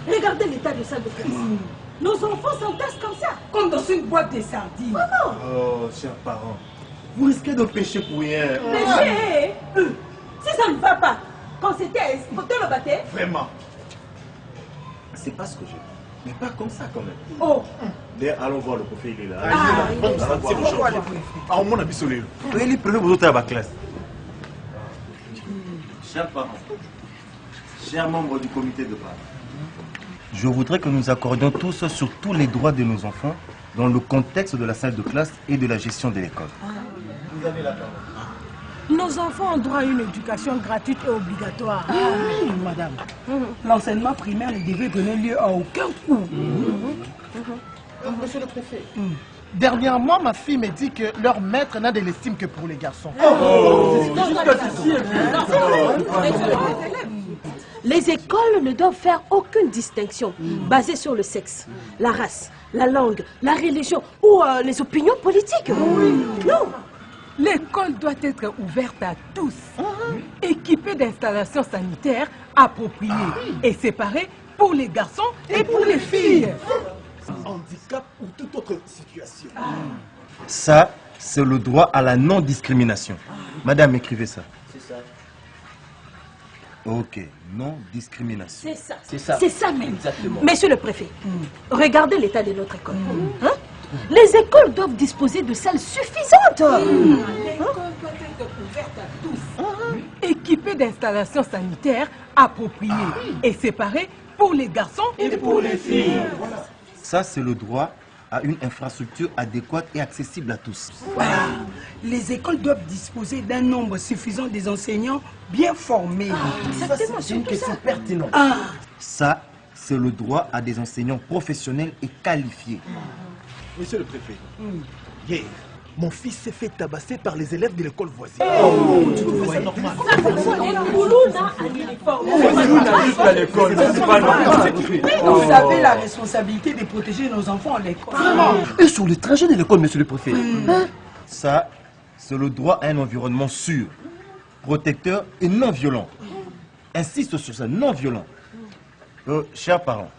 Regardez l'état de salle de classe. Nos enfants s'entassent comme ça. Comme dans une boîte de sardines. Maman. Oh, chers parents, vous risquez de pécher pour rien. Pécher si ça ne va pas, quand c'était le baptême. Vraiment. C'est pas ce que je veux. Mais pas comme ça quand même. Oh. D'ailleurs, allons voir le préfet, il est là. Ah, on m'a abisolé. Prenez vos autres à ma classe. Chers parents, chers membres du comité de base, je voudrais que nous accordions tous sur tous les droits de nos enfants dans le contexte de la salle de classe et de la gestion de l'école. Vous avez la parole. Nos enfants ont droit à une éducation gratuite et obligatoire. Oui, madame. L'enseignement primaire ne devait donner lieu à aucun cours. Monsieur le préfet, dernièrement, ma fille me dit que leur maître n'a de l'estime que pour les garçons. Les écoles ne doivent faire aucune distinction basée sur le sexe, la race, la langue, la religion ou les opinions politiques. Non. L'école doit être ouverte à tous, équipée d'installations sanitaires appropriées et séparées pour les garçons et pour les filles. Handicap ou toute autre situation. Ça, c'est le droit à la non-discrimination. Madame, écrivez ça. C'est ça. Ok, non-discrimination. C'est ça. C'est ça. C'est ça même. Exactement. Monsieur le préfet, regardez l'état de notre école. Hein? Les écoles doivent disposer de salles suffisantes. L'école doit être ouverte à tous, équipée d'installations sanitaires appropriées et séparées pour les garçons et pour les filles. Ça, c'est le droit à une infrastructure adéquate et accessible à tous. Les écoles doivent disposer d'un nombre suffisant des enseignants bien formés. C'est une question pertinente. Ça, c'est le droit à des enseignants professionnels et qualifiés. Monsieur le préfet, hier, mon fils s'est fait tabasser par les élèves de l'école voisine. Tu trouves ça normal? Vous avez la responsabilité de protéger nos enfants à l'école. Et sur le trajet de l'école, monsieur le préfet. Ça, c'est le droit à un environnement sûr, protecteur et non violent. Insiste sur ça, non violent. Chers parents,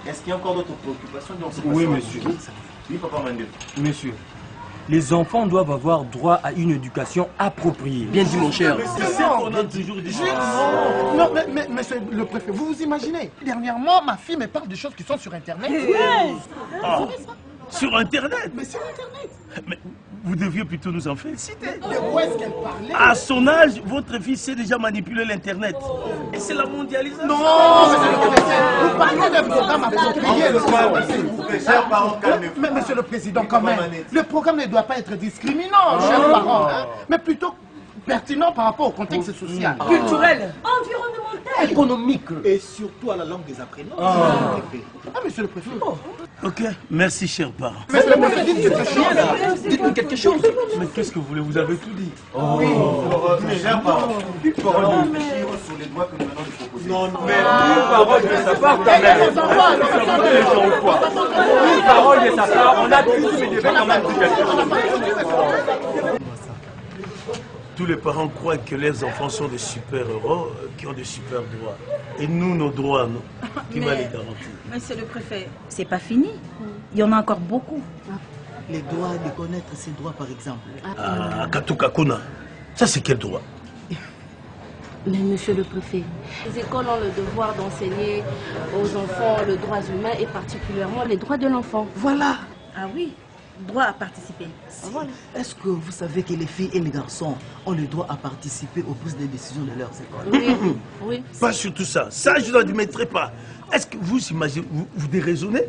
est-ce qu'il y a encore d'autres préoccupations? Oui, monsieur. Oui, papa Mandel. Monsieur, les enfants doivent avoir droit à une éducation appropriée. Bien dit, mon cher. C'est ça qu'on a toujours dit. Non, mais monsieur le préfet, vous vous imaginez? Dernièrement, ma fille me parle de choses qui sont sur Internet. Sur Internet? Mais sur Internet. Mais vous deviez plutôt nous en féliciter. De quoi est-ce qu'elle parlait? À son âge, votre fils sait déjà manipuler l'Internet. Et c'est la mondialisation. Non, monsieur le préfet, vous parlez d'un programme approprié. Chers parents, calmez-vous. Mais monsieur le président, quand même, le programme ne doit pas être discriminant, chers parents, mais plutôt pertinent par rapport au contexte social, Culturel. Environnemental. économique. Et surtout à la langue des apprenants. Monsieur le préfet. Ok, merci, chers parents. Monsieur le préfet, dites quelque chose. Dites-nous quelque chose. Mais qu'est-ce que vous voulez? Vous avez tout dit. Chers parents, une parole de réfléchir sur les droits que nous venons de proposer. Non, mais une parole de sa part quand même. Une parole de sa part, on a tous, mais devait quand même dire quelque chose. Tous les parents croient que leurs enfants sont des super-héros qui ont des super droits. Et nous, nos droits, non. Qui va les garantir? Monsieur le préfet, c'est pas fini. Il y en a encore beaucoup. Les droits de connaître ses droits, par exemple. Ah, Katukakuna. Ça, c'est quel droit? Mais monsieur le préfet, les écoles ont le devoir d'enseigner aux enfants les droits humains et particulièrement les droits de l'enfant. Voilà. Ah oui, droit à participer. Voilà. Est-ce que vous savez que les filles et les garçons ont le droit à participer aux prises de décision de leurs écoles? Oui, oui. Pas surtout ça. Ça, je n'admettrai pas. Est-ce que vous imaginez, vous déraisonnez?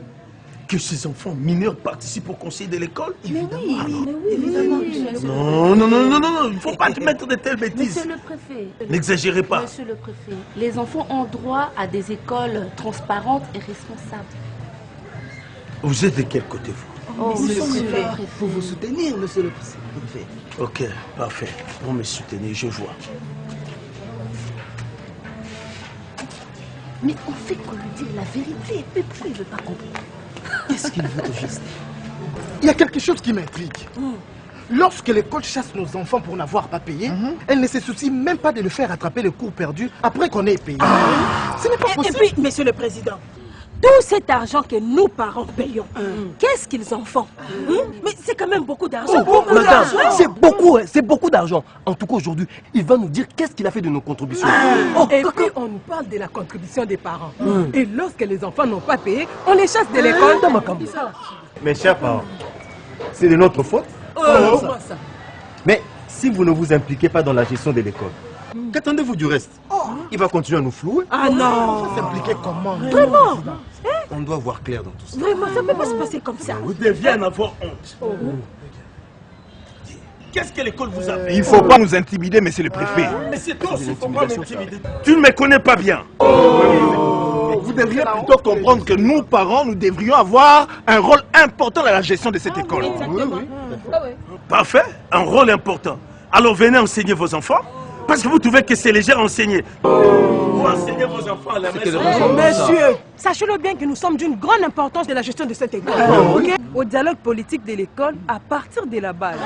que ces enfants mineurs participent au conseil de l'école? Évidemment. Non, il ne faut pas te mettre de telles bêtises. Monsieur le préfet. N'exagérez pas. Monsieur le préfet, les enfants ont droit à des écoles transparentes et responsables. Vous êtes de quel côté, vous? Oh, monsieur le préfet, pour vous soutenir, monsieur le préfet. Ok, parfait. Pour me soutenir, je vois. Mais on fait qu'on lui dise la vérité. Mais pourquoi il ne veut pas comprendre? Qu'est-ce qu'il veut au juste? Il y a quelque chose qui m'intrigue. Lorsque l'école chasse nos enfants pour n'avoir pas payé, elle ne se soucie même pas de le faire rattraper les cours perdus après qu'on ait payé. Ce n'est pas possible. Et puis, monsieur le président, tout cet argent que nous, parents, payons, qu'est-ce qu'ils en font? Mais c'est quand même beaucoup d'argent. Madame, c'est beaucoup d'argent. En tout cas, aujourd'hui, il va nous dire qu'est-ce qu'il a fait de nos contributions. Et puis, on nous parle de la contribution des parents. Et lorsque les enfants n'ont pas payé, on les chasse de l'école. Mes chers parents, c'est de notre faute. Comment ça? Mais si vous ne vous impliquez pas dans la gestion de l'école, qu'attendez-vous du reste? Il va continuer à nous flouer. Ah non! On va s'impliquer comment? Vraiment? On doit voir clair dans tout ça. Vraiment, ça ne peut pas se passer comme ça. Vous deviez en avoir honte. Qu'est-ce que l'école vous a fait? Il ne faut pas nous intimider, monsieur le préfet. Mais c'est toi aussi, il ne faut pas m'intimider. Tu ne me connais pas bien. Vous devriez plutôt comprendre que nous, parents, nous devrions avoir un rôle important dans la gestion de cette école. Parfait, un rôle important. Alors venez enseigner vos enfants, parce que vous trouvez que c'est léger à enseigner. Vous enseignez vos enfants à la maison. Monsieur, sachez-le bien que nous sommes d'une grande importance de la gestion de cette école. Au dialogue politique de l'école à partir de la base.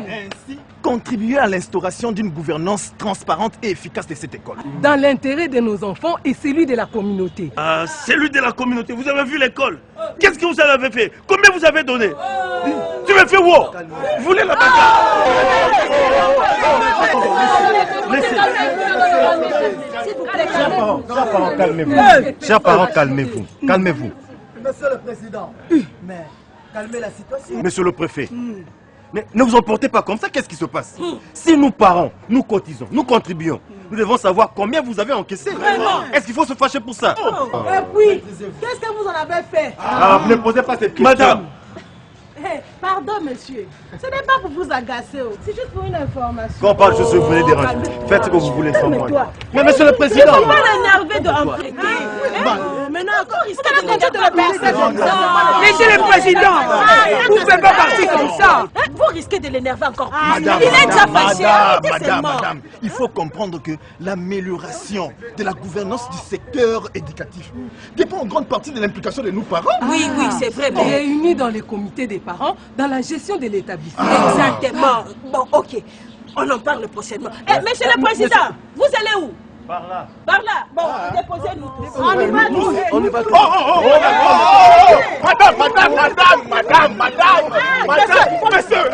Ainsi, contribuer à l'instauration d'une gouvernance transparente et efficace de cette école. Dans l'intérêt de nos enfants et celui de la communauté. Ah, celui de la communauté. Vous avez vu l'école? Qu'est-ce que vous avez fait? Combien vous avez donné? Tu me fais wow? Vous voulez la bagarre? Chers parents, calmez-vous. Chers parents, calmez-vous. Calmez-vous. Monsieur le président, mais calmez la situation. Monsieur le préfet, ne vous emportez pas comme ça, qu'est-ce qui se passe? Si nous, parents, nous cotisons, nous contribuons, nous devons savoir combien vous avez encaissé. Est-ce qu'il faut se fâcher pour ça? Et puis, qu'est-ce que vous en avez fait? Ah, vous ne posez pas cette question. Madame, Pardon, monsieur. Ce n'est pas pour vous agacer. C'est juste pour une information. Quand on parle, je suis venu déranger. Faites ce que vous voulez sans moi. Mais monsieur le président. Tu ne peux pas l'énerver de emprunter. Maintenant, encore risquer de conduire de le personne. Monsieur le président, vous ne pouvez pas partir comme ça. Vous risquez de l'énerver encore plus. Il est déjà fâché. Madame, il faut comprendre que l'amélioration de la gouvernance du secteur éducatif dépend en grande partie de l'implication de nos parents. Oui, c'est vrai. Réunis dans les comités des parents, dans la gestion de l'établissement. Exactement. Bon, ok. On en parle prochainement. Monsieur le président, vous allez où? Par là. Par là. Bon, déposez-nous tous. On y va tous. Madame, monsieur.